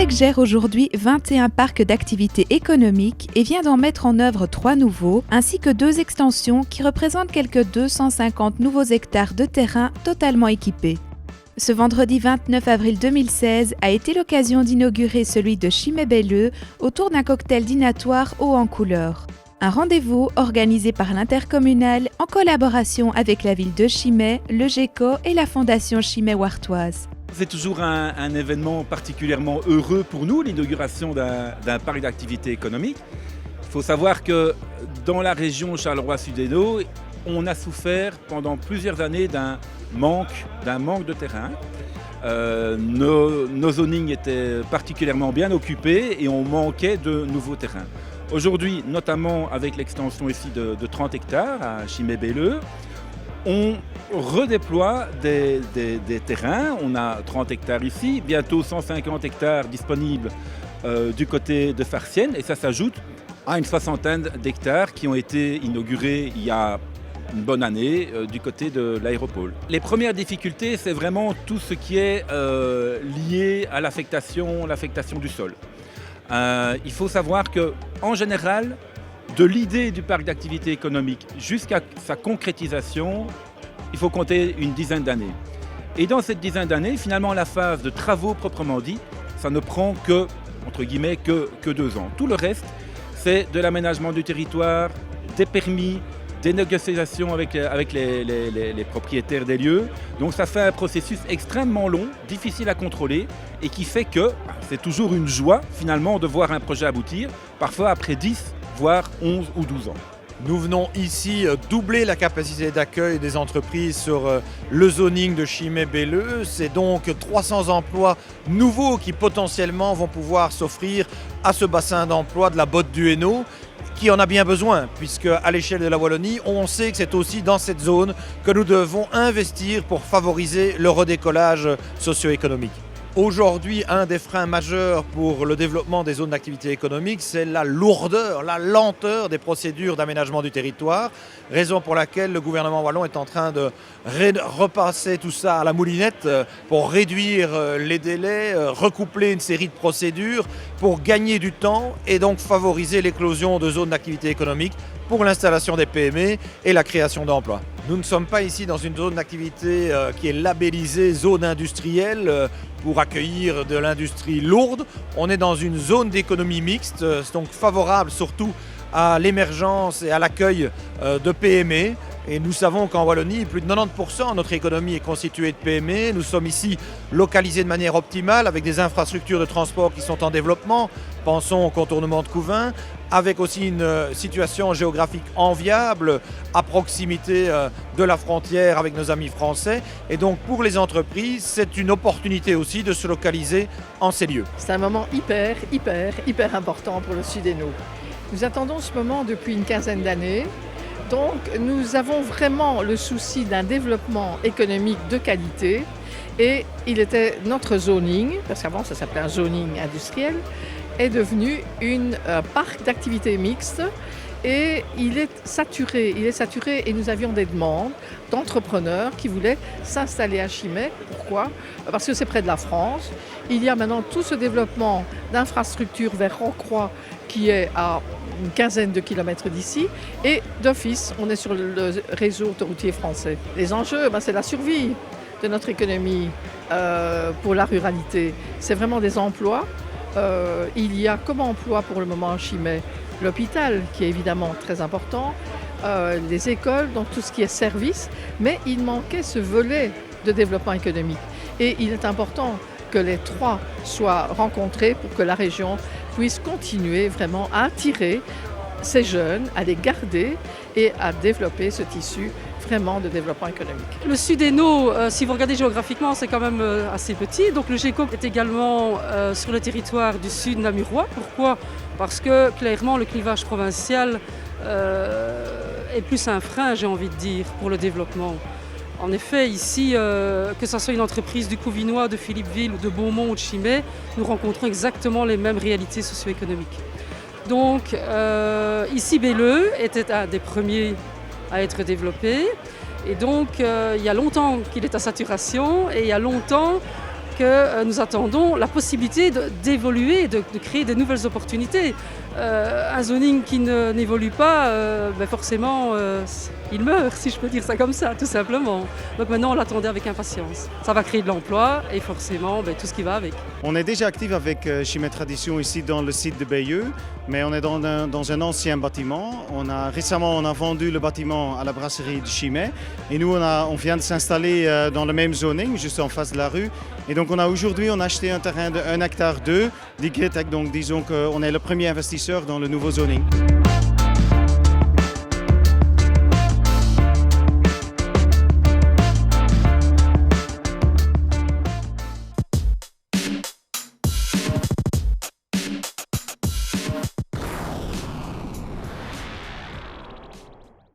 l'ADEC gère aujourd'hui 21 parcs d'activités économiques et vient d'en mettre en œuvre 3 nouveaux, ainsi que 2 extensions qui représentent quelques 250 nouveaux hectares de terrain totalement équipés. Ce vendredi 29 avril 2016 a été l'occasion d'inaugurer celui de Chimay-Belleux autour d'un cocktail dînatoire haut en couleurs. Un rendez-vous organisé par l'intercommunal en collaboration avec la ville de Chimay, le GECO et la fondation Chimay-Wartoise. C'est toujours un événement particulièrement heureux pour nous, l'inauguration d'un parc d'activités économiques. Il faut savoir que dans la région Charleroi-Sud-Hainaut, on a souffert pendant plusieurs années d'un manque de terrain. Nos zonings étaient particulièrement bien occupés et on manquait de nouveaux terrains. Aujourd'hui, notamment avec l'extension ici de 30 hectares à Chimay-Belleux, on redéploie des terrains. On a 30 hectares ici, bientôt 150 hectares disponibles du côté de Farciennes et ça s'ajoute à une soixantaine d'hectares qui ont été inaugurés il y a une bonne année du côté de l'aéropole. Les premières difficultés, c'est vraiment tout ce qui est lié à l'affectation du sol. Il faut savoir qu'en général, de l'idée du parc d'activités économiques jusqu'à sa concrétisation, il faut compter une dizaine d'années. Et dans cette dizaine d'années, finalement, la phase de travaux proprement dit, ça ne prend que, entre guillemets, que 2 ans. Tout le reste, c'est de l'aménagement du territoire, des permis, des négociations avec les propriétaires des lieux. Donc ça fait un processus extrêmement long, difficile à contrôler et qui fait que c'est toujours une joie finalement de voir un projet aboutir, parfois après 10, voire 11 ou 12 ans. Nous venons ici doubler la capacité d'accueil des entreprises sur le zoning de Chimay-Belleux. C'est donc 300 emplois nouveaux qui potentiellement vont pouvoir s'offrir à ce bassin d'emploi de la Botte du Hainaut, qui en a bien besoin, puisque à l'échelle de la Wallonie, on sait que c'est aussi dans cette zone que nous devons investir pour favoriser le redécollage socio-économique. Aujourd'hui, un des freins majeurs pour le développement des zones d'activité économique, c'est la lourdeur, la lenteur des procédures d'aménagement du territoire, raison pour laquelle le gouvernement wallon est en train de repasser tout ça à la moulinette pour réduire les délais, recoupler une série de procédures pour gagner du temps et donc favoriser l'éclosion de zones d'activité économique pour l'installation des PME et la création d'emplois. Nous ne sommes pas ici dans une zone d'activité qui est labellisée zone industrielle pour accueillir de l'industrie lourde. On est dans une zone d'économie mixte, donc favorable surtout à l'émergence et à l'accueil de PME. Et nous savons qu'en Wallonie, plus de 90% de notre économie est constituée de PME. Nous sommes ici localisés de manière optimale avec des infrastructures de transport qui sont en développement. Pensons au contournement de Couvain, avec aussi une situation géographique enviable à proximité de la frontière avec nos amis français. Et donc pour les entreprises, c'est une opportunité aussi de se localiser en ces lieux. C'est un moment hyper important pour le Sud-Hainaut. Nous attendons ce moment depuis une quinzaine d'années. Donc nous avons vraiment le souci d'un développement économique de qualité et il était notre zoning, parce qu'avant ça s'appelait un zoning industriel, est devenu un parc d'activités mixtes et il est saturé et nous avions des demandes d'entrepreneurs qui voulaient s'installer à Chimay. Pourquoi ? Parce que c'est près de la France. Il y a maintenant tout ce développement d'infrastructures vers Rocroi qui est à une quinzaine de kilomètres d'ici et d'office, on est sur le réseau autoroutier français. Les enjeux, c'est la survie de notre économie pour la ruralité. C'est vraiment des emplois. Il y a comme emploi pour le moment à Chimay l'hôpital qui est évidemment très important, les écoles, donc tout ce qui est service, mais il manquait ce volet de développement économique. Et il est important que les 3 soient rencontrés pour que la région puisse continuer vraiment à attirer ces jeunes, à les garder et à développer ce tissu vraiment de développement économique. Le Sud-Hainaut, si vous regardez géographiquement, c'est quand même assez petit. Donc le GECO est également sur le territoire du sud namurois. Pourquoi ? Parce que clairement le clivage provincial est plus un frein, j'ai envie de dire, pour le développement. En effet, ici, que ce soit une entreprise du Couvinois, de Philippeville, de Beaumont ou de Chimay, nous rencontrons exactement les mêmes réalités socio-économiques. Donc ici, Belleux était un des premiers à être développé. Et donc, il y a longtemps qu'il est à saturation et il y a longtemps que nous attendons la possibilité d'évoluer, de créer de nouvelles opportunités. Un zoning qui n'évolue pas, forcément, il meurt, si je peux dire ça comme ça, tout simplement. Donc maintenant, on l'attendait avec impatience. Ça va créer de l'emploi et forcément tout ce qui va avec. On est déjà actif avec Chimay Tradition ici dans le site de Bayeux, mais on est dans un ancien bâtiment. Récemment, on a vendu le bâtiment à la brasserie de Chimay et nous, on vient de s'installer dans le même zoning, juste en face de la rue. Et donc aujourd'hui, on a acheté un terrain de 1,2 hectare d'Igretec, donc disons qu'on est le premier investisseur dans le nouveau zoning.